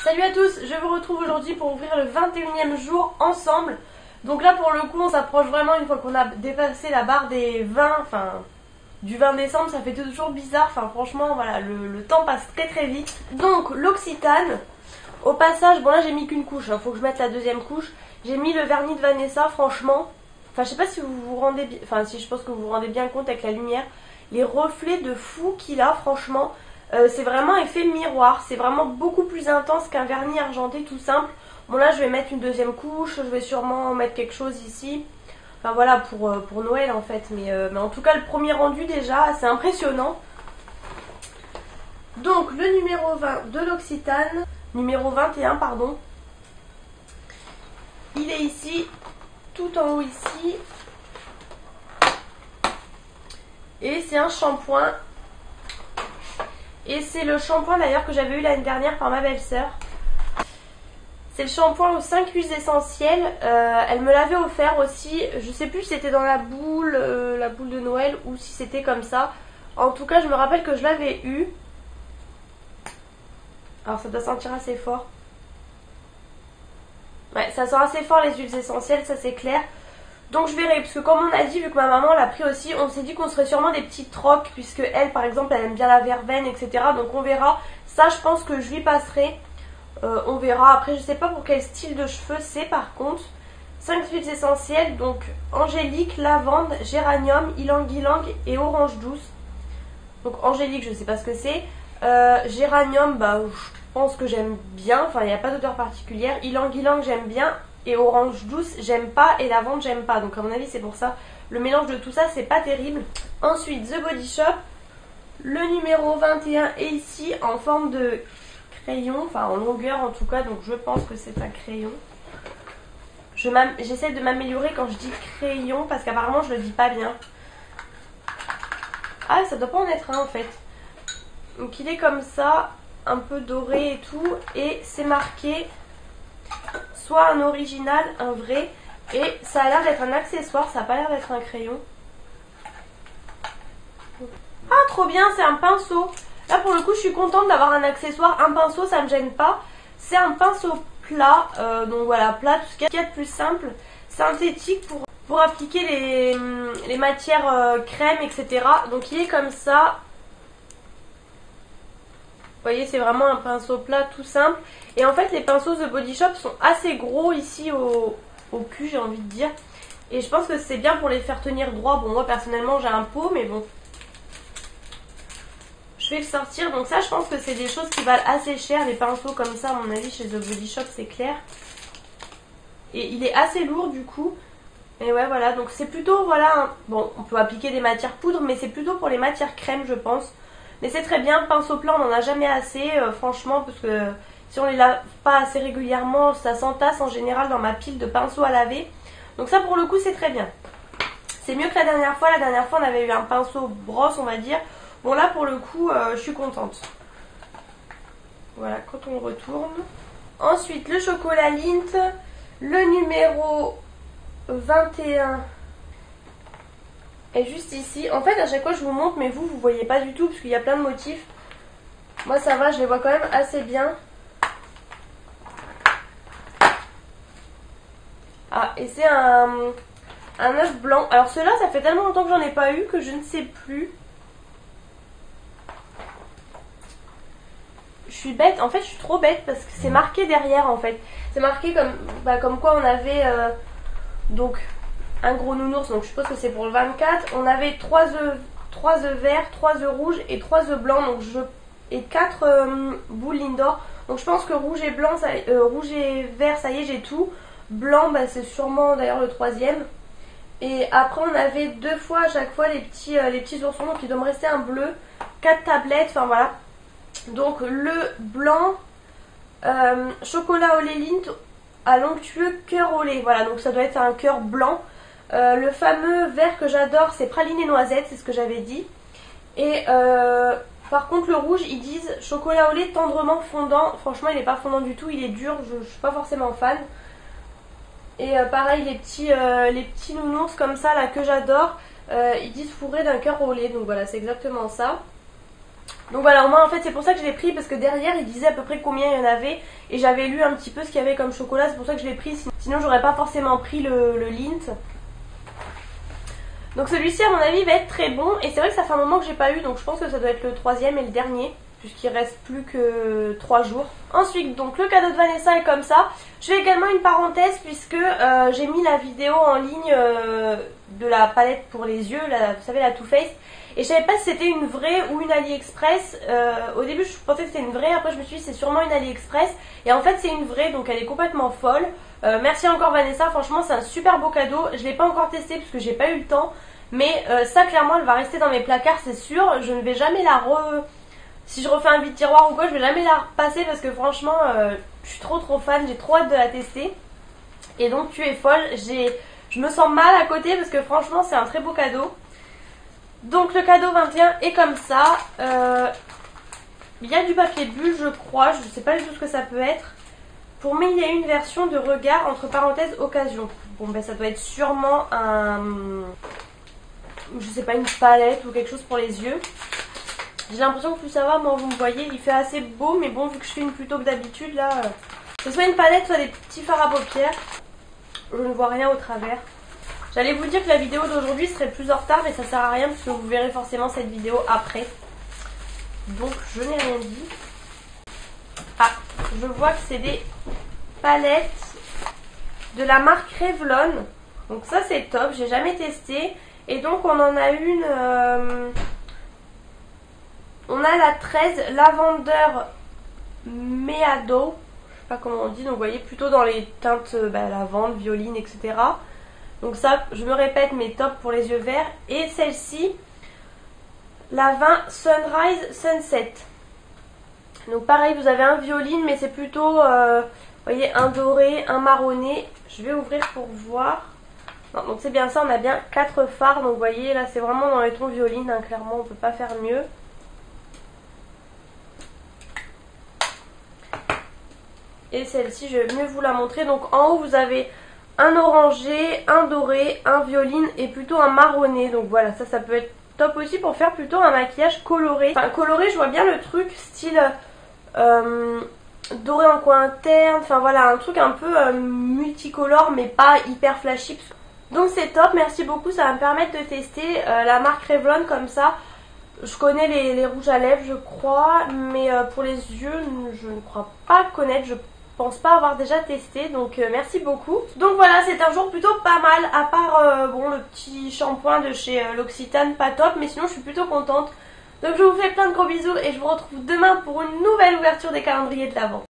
Salut à tous, je vous retrouve aujourd'hui pour ouvrir le 21e jour ensemble. Donc là pour le coup on s'approche vraiment une fois qu'on a dépassé la barre des 20, enfin du 20 décembre, ça fait toujours bizarre, enfin franchement voilà, le temps passe très vite. Donc l'Occitane, au passage, bon là j'ai mis qu'une couche, faut que je mette la deuxième couche. J'ai mis le vernis de Vanessa, franchement, enfin je sais pas si vous vous rendez, enfin si je pense que vous vous rendez bien compte avec la lumière, les reflets de fou qu'il a franchement. C'est vraiment effet miroir, c'est vraiment beaucoup plus intense qu'un vernis argenté tout simple. Bon là je vais mettre une deuxième couche, je vais sûrement mettre quelque chose ici. Enfin voilà pour Noël en fait, mais en tout cas le premier rendu déjà c'est impressionnant. Donc le numéro 20 de l'Occitane, numéro 21 pardon. Il est ici, tout en haut ici. Et c'est un shampoing. Et c'est le shampoing d'ailleurs que j'avais eu l'année dernière par ma belle-sœur. C'est le shampoing aux 5 huiles essentielles. Elle me l'avait offert aussi. Je sais plus si c'était dans la boule de Noël ou si c'était comme ça. En tout cas, je me rappelle que je l'avais eu. Alors ça doit sentir assez fort. Ouais, ça sent assez fort les huiles essentielles, ça c'est clair. Donc je verrai, parce que comme on a dit, vu que ma maman l'a pris aussi, on s'est dit qu'on serait sûrement des petites trocs, puisque elle par exemple elle aime bien la verveine, etc. Donc on verra, ça je pense que je lui passerai, on verra. Après je sais pas pour quel style de cheveux c'est par contre. 5 huiles essentielles, donc angélique, lavande, géranium, ylang-ylang et orange douce. Donc angélique je sais pas ce que c'est, géranium bah je pense que j'aime bien, enfin il n'y a pas d'odeur particulière, ylang-ylang j'aime bien. Et orange douce j'aime pas et lavande j'aime pas, donc à mon avis c'est pour ça le mélange de tout ça c'est pas terrible. Ensuite The Body Shop, le numéro 21 est ici en forme de crayon, enfin en longueur en tout cas, donc je pense que c'est un crayon. J'essaie de m'améliorer quand je dis crayon parce qu'apparemment je le dis pas bien. Ah ça doit pas en être un en fait. Donc il est comme ça, un peu doré et tout, et c'est marqué soit un original, un vrai, et ça a l'air d'être un accessoire, ça a pas l'air d'être un crayon. Ah trop bien, c'est un pinceau. Là pour le coup je suis contente d'avoir un accessoire, un pinceau ça me gêne pas. C'est un pinceau plat, donc voilà, plat, tout ce qu'il y a de plus simple, synthétique pour appliquer les matières crème, etc. Donc il est comme ça. Vous voyez, c'est vraiment un pinceau plat tout simple. Et en fait, les pinceaux The Body Shop sont assez gros ici au cul, j'ai envie de dire. Et je pense que c'est bien pour les faire tenir droit. Bon, moi personnellement, j'ai un pot, mais bon. Je vais le sortir. Donc ça, je pense que c'est des choses qui valent assez cher. Les pinceaux comme ça, à mon avis, chez The Body Shop, c'est clair. Et il est assez lourd du coup. Et ouais, voilà. Donc c'est plutôt, voilà. Bon, on peut appliquer des matières poudre, mais c'est plutôt pour les matières crème, je pense. Mais c'est très bien, pinceau plat on n'en a jamais assez, franchement, parce que si on les lave pas assez régulièrement, ça s'entasse en général dans ma pile de pinceaux à laver. Donc ça pour le coup c'est très bien. C'est mieux que la dernière fois on avait eu un pinceau brosse on va dire. Bon là pour le coup je suis contente. Voilà, quand on retourne. Ensuite le chocolat Lindt, le numéro 21. Et juste ici, en fait à chaque fois je vous montre mais vous voyez pas du tout parce qu'il y a plein de motifs. Moi ça va, je les vois quand même assez bien. Ah et c'est un œuf blanc. Alors ceux-là ça fait tellement longtemps que j'en ai pas eu que je ne sais plus. Je suis bête, en fait je suis trop bête parce que c'est marqué derrière en fait. C'est marqué comme quoi on avait donc un gros nounours, donc je suppose que c'est pour le 24. On avait 3 œufs verts, 3 œufs rouges et 3 œufs blancs, donc et 4 boules Lindor. Donc je pense que rouge et blanc, rouge et vert, ça y est, j'ai tout. Blanc, bah, c'est sûrement d'ailleurs le troisième. Et après on avait 2 fois à chaque fois les petits oursons, donc il doit me rester un bleu, 4 tablettes, enfin voilà. Donc le blanc, chocolat au lait Lindt à l'onctueux cœur au lait, voilà, donc ça doit être un cœur blanc. Le fameux vert que j'adore c'est praline et noisette, c'est ce que j'avais dit. Et par contre le rouge ils disent chocolat au lait tendrement fondant. Franchement il n'est pas fondant du tout, il est dur, je suis pas forcément fan. Et pareil les petits nounours comme ça là que j'adore, ils disent fourré d'un cœur au lait, donc voilà c'est exactement ça. Donc voilà, au moins en fait c'est pour ça que je l'ai pris, parce que derrière il disait à peu près combien il y en avait et j'avais lu un petit peu ce qu'il y avait comme chocolat, c'est pour ça que je l'ai pris, sinon j'aurais pas forcément pris le Lindt. Donc celui-ci à mon avis va être très bon, et c'est vrai que ça fait un moment que j'ai pas eu, donc je pense que ça doit être le troisième et le dernier, puisqu'il reste plus que 3 jours. Ensuite, donc le cadeau de Vanessa est comme ça. Je fais également une parenthèse puisque j'ai mis la vidéo en ligne de la palette pour les yeux, vous savez, la Too Faced. Et je savais pas si c'était une vraie ou une AliExpress. Au début je pensais que c'était une vraie, après je me suis dit c'est sûrement une AliExpress. Et en fait c'est une vraie, donc elle est complètement folle. Merci encore Vanessa, franchement c'est un super beau cadeau. Je l'ai pas encore testé parce que j'ai pas eu le temps. Mais ça clairement elle va rester dans mes placards, c'est sûr. Je ne vais jamais la Si je refais un vide tiroir ou quoi, je vais jamais la repasser parce que franchement je suis trop fan, j'ai trop hâte de la tester. Et donc tu es folle, je me sens mal à côté parce que franchement c'est un très beau cadeau. Donc le cadeau 21 est comme ça. Il y a du papier bulle je crois, je ne sais pas du tout ce que ça peut être. Pour moi il y a une version de regard entre parenthèses occasion. Bon ben ça doit être sûrement je sais pas, une palette ou quelque chose pour les yeux. J'ai l'impression que plus ça va, moi vous me voyez, il fait assez beau, mais bon vu que je filme plutôt que d'habitude là, c'est soit une palette soit des petits fards à paupières. Je ne vois rien au travers. J'allais vous dire que la vidéo d'aujourd'hui serait plus en retard, mais ça sert à rien parce que vous verrez forcément cette vidéo après. Donc je n'ai rien dit. Ah, je vois que c'est des palettes de la marque Revlon. Donc ça c'est top, j'ai jamais testé. Et donc on en a une... on a la 13 Lavender Meadow. Je sais pas comment on dit, donc vous voyez plutôt dans les teintes lavande, violine, etc. Donc ça, je me répète, mais top pour les yeux verts. Et celle-ci, la 20 Sunrise Sunset. Donc pareil, vous avez un violine, mais c'est plutôt, vous voyez, un doré, un marronné. Je vais ouvrir pour voir. Non, donc c'est bien ça, on a bien 4 fards. Donc vous voyez, là c'est vraiment dans les tons violine, hein, clairement, on peut pas faire mieux. Et celle-ci, je vais mieux vous la montrer. Donc en haut, vous avez un orangé, un doré, un violine et plutôt un marronné. Donc voilà, ça peut être top aussi pour faire plutôt un maquillage coloré. Enfin coloré, je vois bien le truc style doré en coin interne. Enfin voilà, un truc un peu multicolore mais pas hyper flashy. Donc c'est top, merci beaucoup, ça va me permettre de tester la marque Revlon comme ça. Je connais les rouges à lèvres je crois, mais pour les yeux je ne crois pas connaître, je pense pas avoir déjà testé, donc merci beaucoup. Donc voilà, c'est un jour plutôt pas mal, à part bon, le petit shampoing de chez L'Occitane, pas top, mais sinon je suis plutôt contente. Donc je vous fais plein de gros bisous et je vous retrouve demain pour une nouvelle ouverture des calendriers de l'Avent.